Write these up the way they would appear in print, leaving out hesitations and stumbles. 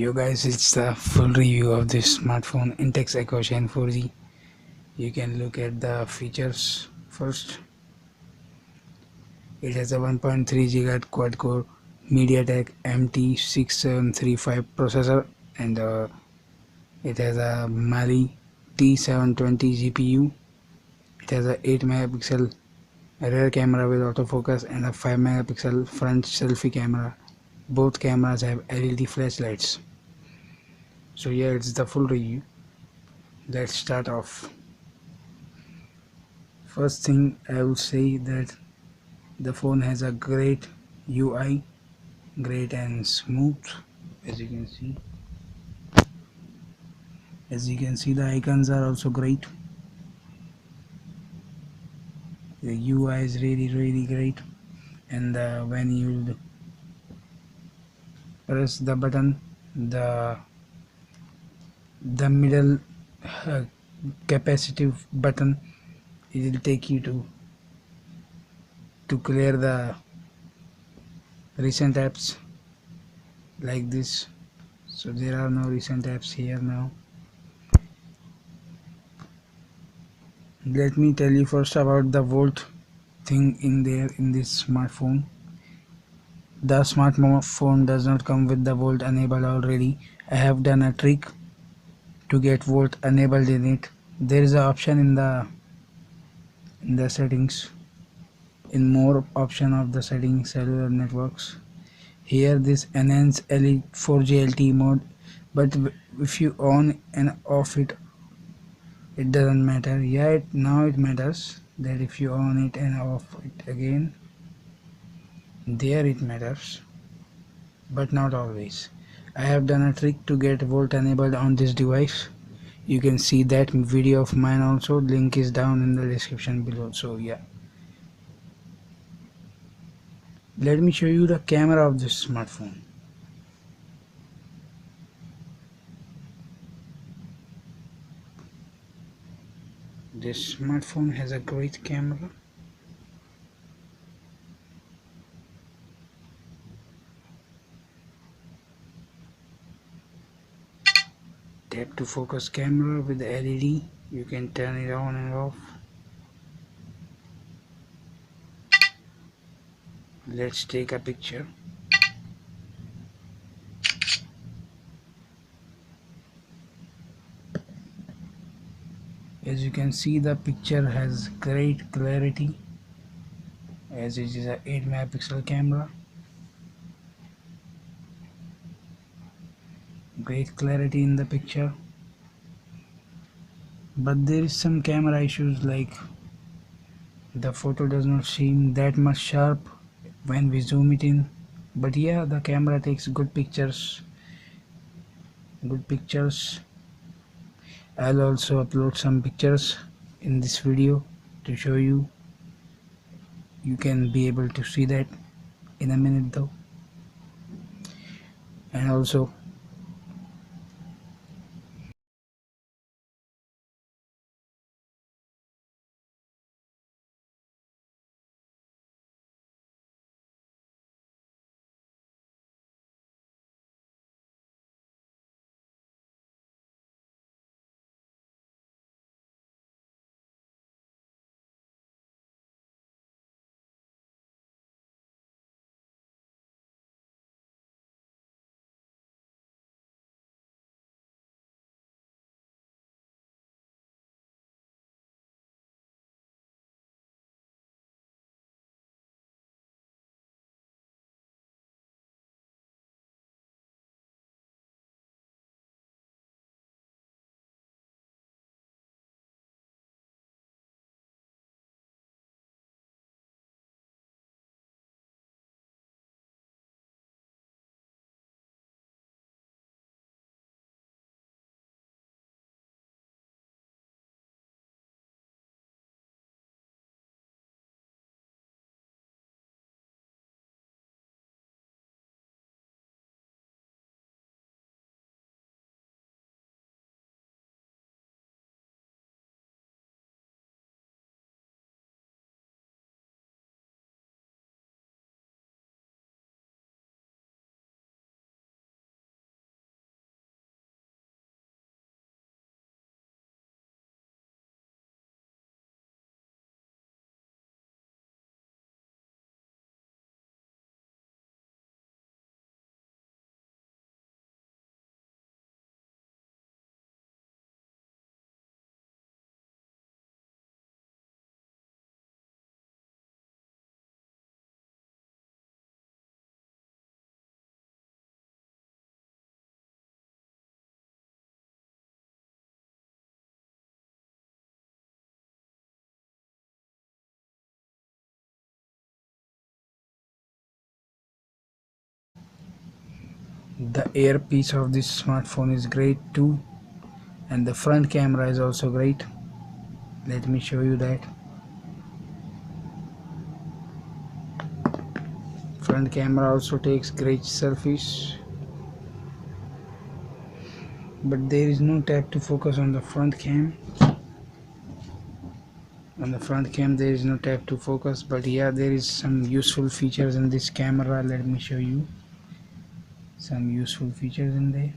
Yo guys, it's the full review of this smartphone Intex Aqua Shine 4G. You can look at the features first. It has a 1.3 GHz quad-core MediaTek MT6735 processor, and it has a Mali-T720 GPU. It has a 8 megapixel rear camera with autofocus and a 5 megapixel front selfie camera. Both cameras have LED flashlights. So yeah, it's the full review. Let's start off. First thing I would say that the phone has a great UI, great and smooth. As you can see, the icons are also great. The UI is really great, and when you press the button, the middle uh, capacitive button, it will take you to clear the recent apps like this. So there are no recent apps here now. Let me tell you first about the VoLTE thing in this smartphone. The smartphone does not come with the VoLTE enabled already. I have done a trick to get VoLTE enabled in it. There is an option in the settings, in more option of the settings, cellular networks. Here this enhance Elite 4G LTE mode, but if you on and off it, it doesn't matter. Yeah, now it matters that if you on it and off it again, there it matters, but not always. I have done a trick to get VoLTE enabled on this device. You can see that video of mine also, link is down in the description below. So yeah, let me show you the camera of this smartphone. This smartphone has a great camera. Tap to focus camera with the LED. You can turn it on and off. Let's take a picture. As you can see, the picture has great clarity, as it is a 8 megapixel camera. Great clarity in the picture, but there is some camera issues, like the photo does not seem that much sharp when we zoom it in. But yeah, the camera takes good pictures. I'll also upload some pictures in this video to show you. You can be able to see that in a minute though. And also The earpiece of this smartphone is great too, and the front camera is also great. Let me show you that. Front camera also takes great selfies, but there is no tap to focus on the front cam. On the front cam there is no tap to focus, but yeah, there is some useful features in this camera. Let me show you some useful features in there.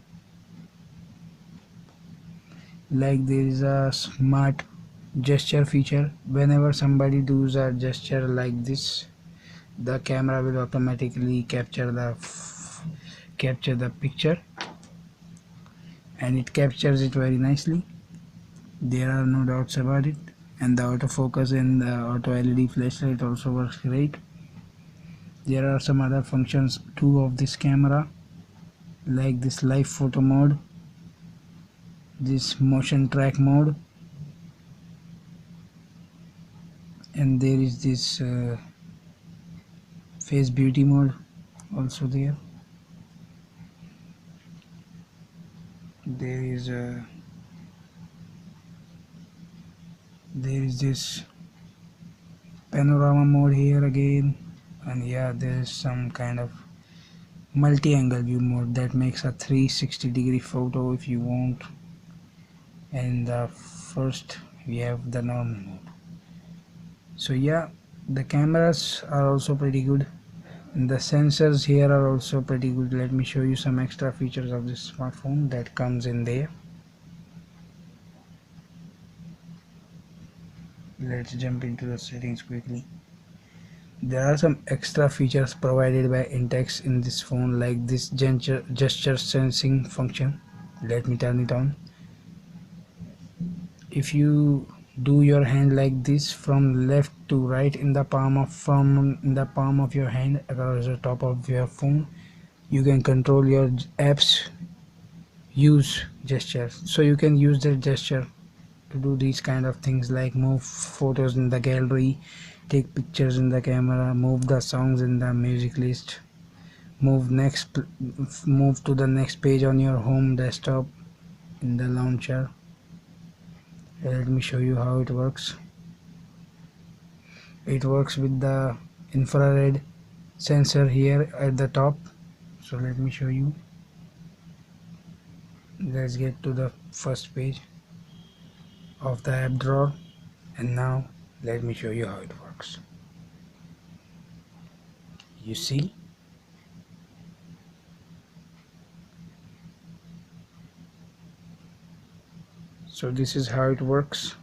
Like there is a smart gesture feature. Whenever somebody does a gesture like this, the camera will automatically capture the picture, and it captures it very nicely. There are no doubts about it. And the autofocus and the auto LED flashlight also works great. There are some other functions too of this camera, like this live photo mode, this motion track mode, and there is this face beauty mode also there. There is this panorama mode here again, and yeah, there is some kind of multi-angle view mode that makes a 360-degree photo if you want. And first we have the normal mode. So yeah, the cameras are also pretty good, and the sensors here are also pretty good. Let me show you some extra features of this smartphone that comes in there. Let's jump into the settings quickly. There are some extra features provided by Intex in this phone, like this gesture sensing function. Let me turn it on. If you do your hand like this from left to right in the palm of your hand across the top of your phone, you can control your apps use gestures. So you can use that gesture to do these kind of things, like move photos in the gallery, take pictures in the camera, move the songs in the music list, move to the next page on your home desktop in the launcher. Let me show you how it works. It works with the infrared sensor here at the top. So let me show you. Let's get to the first page of the app drawer, and now let me show you how it works. You see, so this is how it works.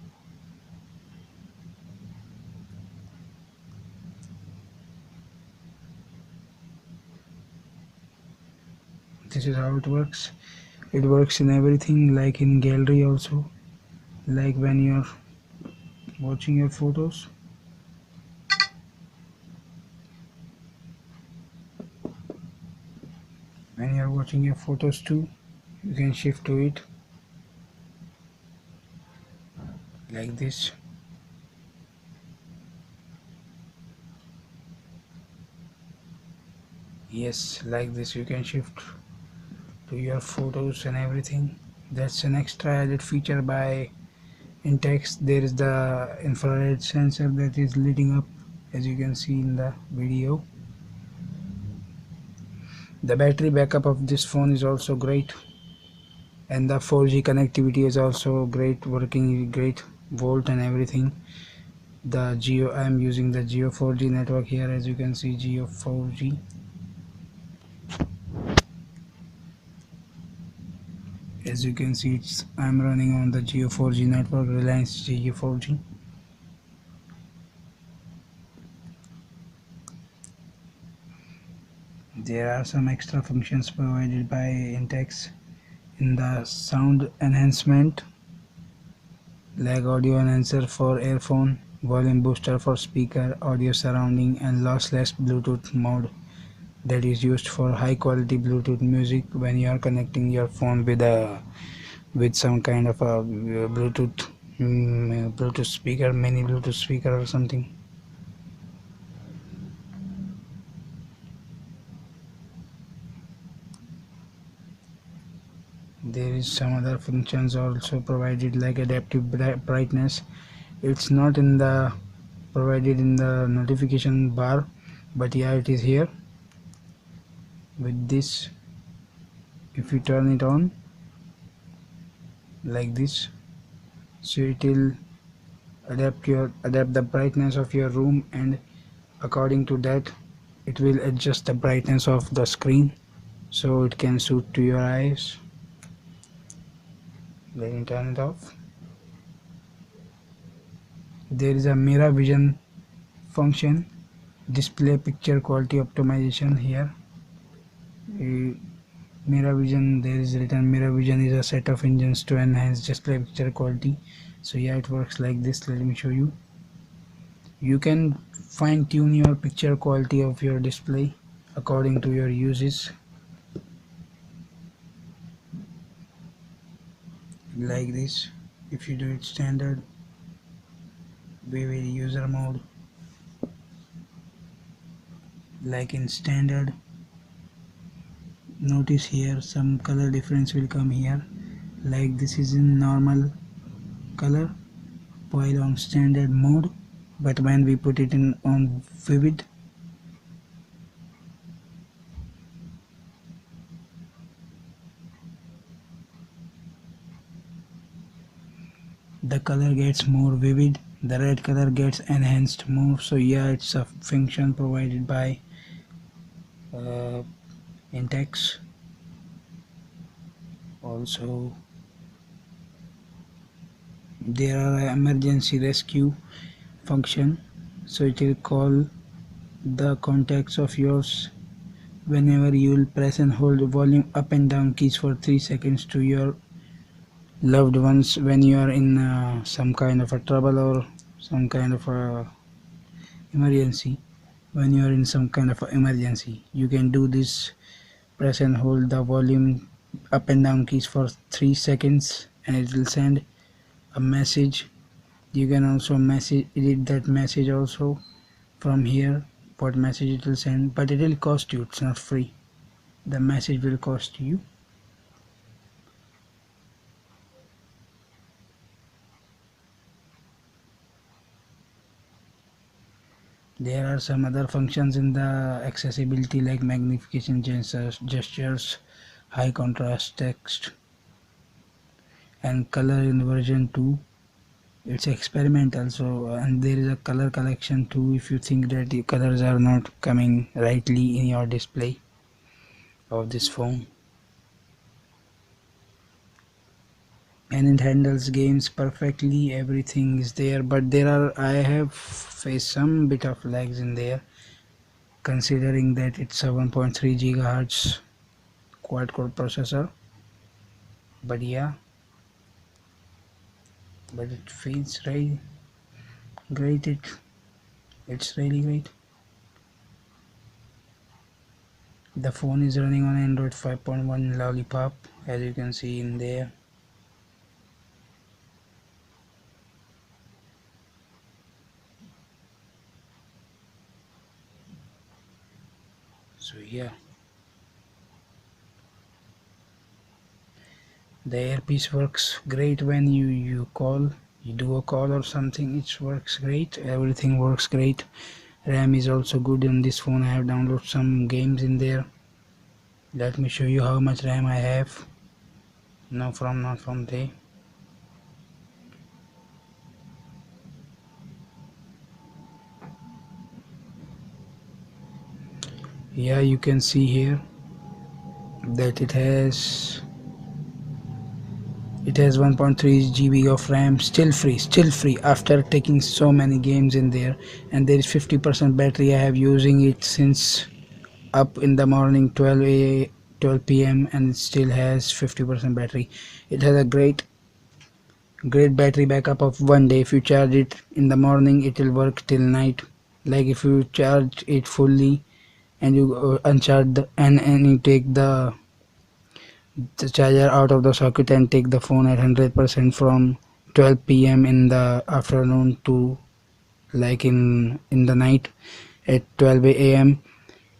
This is how it works. It works in everything, like in gallery also, like when you're watching your photos. When you're watching your photos too, you can shift to it like this. Yes, like this you can shift to your photos and everything. That's an extra added feature by Intex. There is the infrared sensor that is lighting up, as you can see in the video. The battery backup of this phone is also great, and the 4G connectivity is also great, working great, VoLTE and everything. The Geo, I am using the Geo 4G network here, as you can see, Geo 4G. As you can see, I'm running on the Geo 4G network, Reliance Geo 4G. There are some extra functions provided by Intex in the sound enhancement, like audio enhancer for earphone, volume booster for speaker, audio surrounding, and lossless Bluetooth mode that is used for high quality Bluetooth music when you are connecting your phone with some kind of a Bluetooth speaker, mini Bluetooth speaker or something. is some other functions also provided, like adaptive brightness. It's not in the provided in the notification bar, but yeah, it is here. With this, if you turn it on like this, so it will adapt the brightness of your room, and according to that it will adjust the brightness of the screen so it can suit to your eyes. Let me turn it off. There is a mirror vision function, display picture quality optimization. Here mirror vision, there is written mirror vision is a set of engines to enhance display picture quality. So yeah, it works like this. Let me show you. You can fine tune your picture quality of your display according to your uses, like this. If you do it standard, vivid user mode, like in standard, notice here some color difference will come here, like this is in normal color while on standard mode, but when we put it in on vivid, the color gets more vivid, the red color gets enhanced more. So yeah, it's a function provided by Intex. Also there are emergency rescue function, so it will call the contacts of yours whenever you will press and hold the volume up and down keys for 3 seconds to your loved ones when you are in some kind of a trouble or some kind of a emergency. When you are in some kind of a emergency, you can do this, press and hold the volume up and down keys for 3 seconds and it will send a message. You can also edit that message also from here, what message it will send, but it will cost you, it's not free. The message will cost you. There are some other functions in the accessibility, like magnification gestures, high contrast text, and color inversion too. It's experimental, so and there is a color collection too if you think that the colors are not coming rightly in your display of this phone. And it handles games perfectly, everything is there, but I have faced some bit of lags in there, considering that it's a 1.3 GHz quad core processor. But yeah, but it feels really great. It's really great. The phone is running on Android 5.1 Lollipop, as you can see in there. So yeah, the earpiece works great when you do a call or something. It works great, everything works great. RAM is also good in this phone. I have downloaded some games in there. Let me show you how much RAM I have. Not from there. Yeah, you can see here that it has 1.3 GB of RAM, still free after taking so many games in there. And there is 50% battery. I have using it since up in the morning 12 p.m. and it still has 50% battery. It has a great battery backup of 1 day. If you charge it in the morning, it will work till night. Like if you charge it fully and you uncharge and you take the charger out of the socket and take the phone at 100% from 12 p.m. in the afternoon to like in the night at 12 a.m.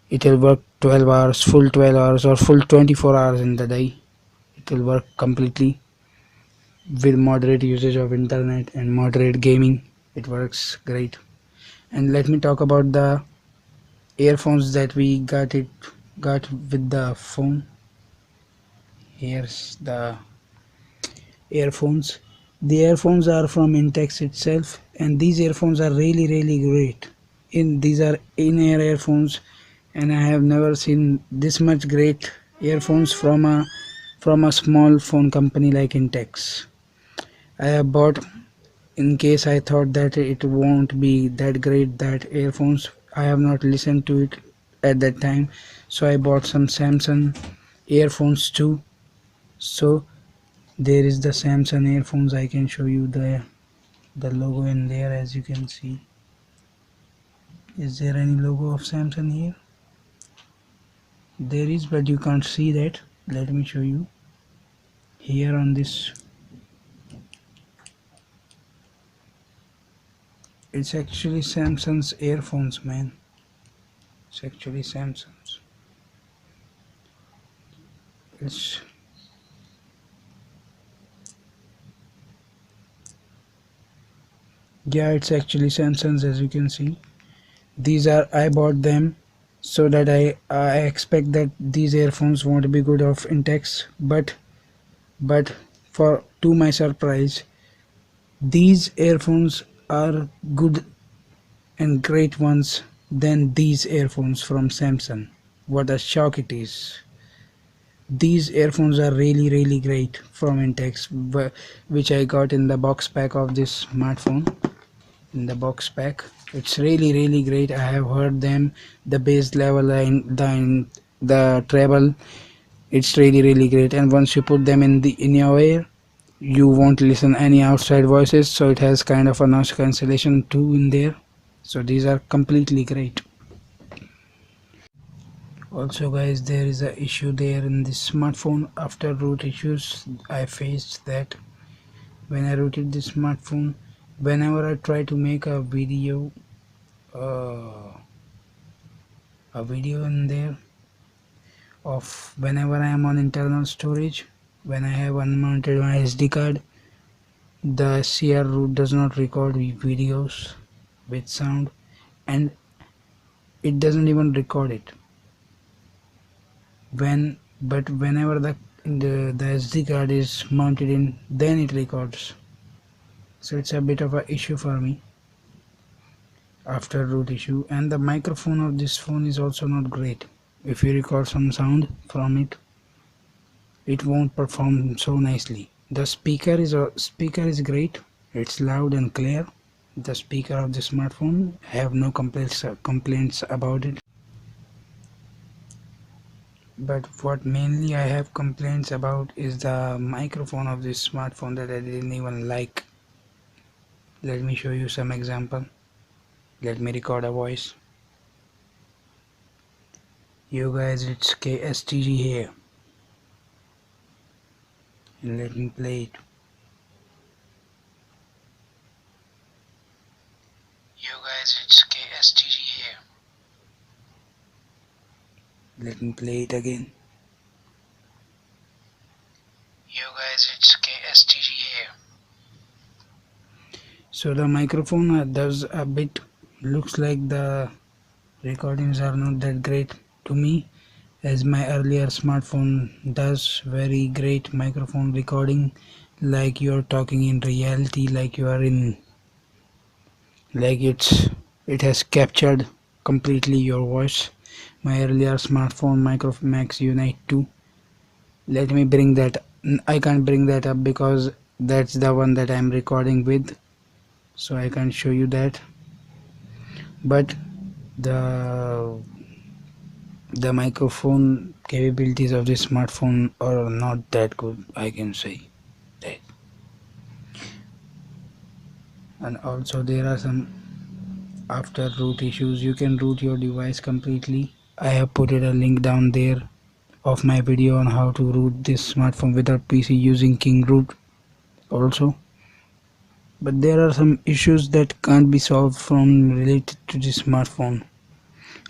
it will work 12 hours, full 12 hours or full 24 hours in the day. It it will work completely with moderate usage of internet and moderate gaming. It works great. And let me talk about the earphones that we got with the phone. Here's the earphones. The earphones are from Intex itself, and these earphones are really great. These are in-ear earphones, and I have never seen this much great earphones from a small phone company like Intex. I have bought in case I thought that it won't be that great, that earphones. I have not listened to it at that time, so I bought some Samsung earphones too. So there is the Samsung earphones. I can show you the logo in there. As you can see, is there any logo of Samsung here? There is, but you can't see that. Let me show you here on this. It's actually Samsung's earphones, man. It's actually Samsung's. It's Yeah, it's actually Samsung's. As you can see, these are, I bought them so that I expect that these earphones won't be good of Intex, but for to my surprise, these earphones are good and great ones than these earphones from Samsung. What a shock it is. These earphones are really great from Intex, which I got in the box pack of this smartphone. In the box pack, it's really great. I have heard them, the bass level and the treble. It's really great, and once you put them in your ear, you won't listen any outside voices, so it has kind of a noise cancellation too in there. So these are completely great. Also guys, there is a issue there in this smartphone. After root issues, I faced that when I rooted this smartphone, whenever I try to make a video in there of whenever I am on internal storage, when I have unmounted my SD card, the CR root does not record videos with sound, and it doesn't even record it. But whenever the SD card is mounted in, then it records. So it's a bit of a issue for me after root issue. And the microphone of this phone is also not great. If you record some sound from it, it won't perform so nicely. The speaker is great. It's loud and clear. The speaker of the smartphone, I have no complaints about it. But what mainly I have complaints about is the microphone of this smartphone that I didn't even like. Let me show you some example. Let me record a voice. You guys, it's K.S.T.G here. And let me play it. You guys, it's K.S.T.G here. Let me play it again. You guys, it's K.S.T.G here. So the microphone does a bit, looks like the recordings are not that great to me, as my earlier smartphone does very great microphone recording, like you're talking in reality, like you are in, like it has captured completely your voice. My earlier smartphone Micromax Unite 2. Let me bring that. I can't bring that up because that's the one that I'm recording with, so I can't show you that. But the microphone capabilities of this smartphone are not that good, I can say that. And also there are some after root issues. You can root your device completely. I have put a link down there of my video on how to root this smartphone without PC using King root also. But there are some issues that can't be solved from related to this smartphone.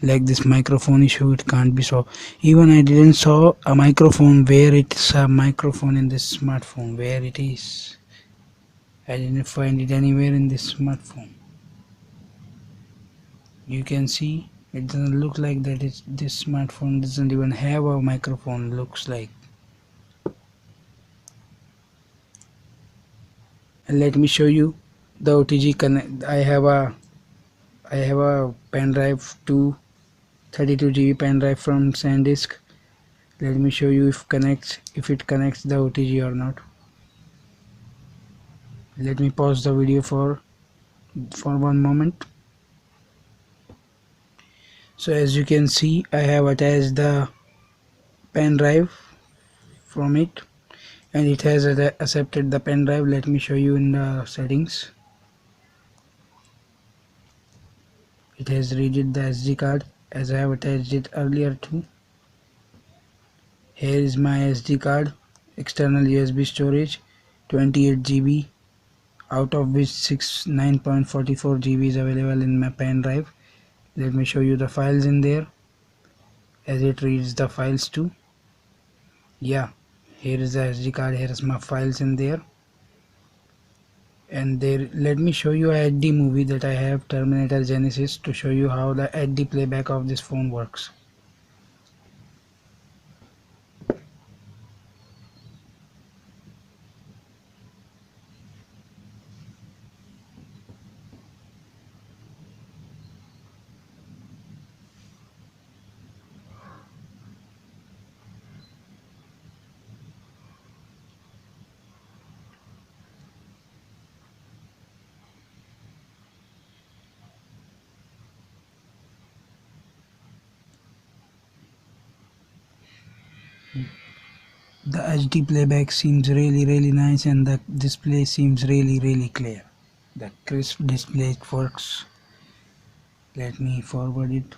Like this microphone issue, it can't be solved. Even I didn't saw a microphone. Where it's a microphone in this smartphone, where it is, I didn't find it anywhere in this smartphone. You can see it doesn't look like that. This smartphone doesn't even have a microphone, looks like. And let me show you the OTG connect. I have a pen drive, 32 GB pen drive from SanDisk. Let me show you if it connects the OTG or not. Let me pause the video for one moment. So as you can see, I have attached the pen drive from it, and it has accepted the pen drive. Let me show you in the settings. It has read the SD card as I have attached it earlier too. Here is my SD card, external USB storage, 28 GB, out of which 9.44 GB is available in my pen drive. Let me show you the files in there as it reads the files too. Yeah, here is the SD card, here is my files in there. And there, let me show you a HD movie that I have, Terminator Genesis, to show you how the HD playback of this phone works. The HD playback seems really nice, and the display seems really clear. The crisp display works. Let me forward it.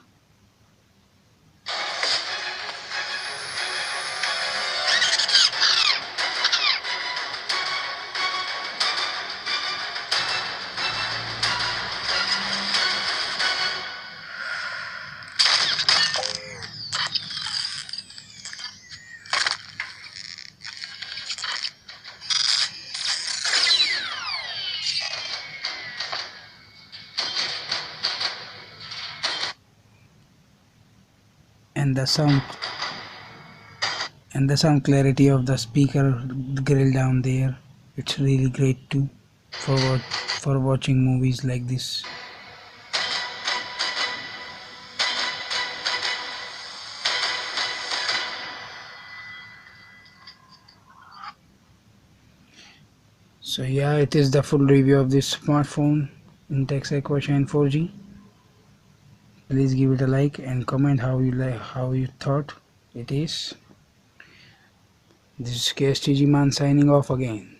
And the sound clarity of the speaker grill down there, it's really great too for watching movies like this. So yeah, it is the full review of this smartphone, Intex Aqua Shine 4G. Please give it a like and comment how you thought it is. This is K.S.T.G man signing off again.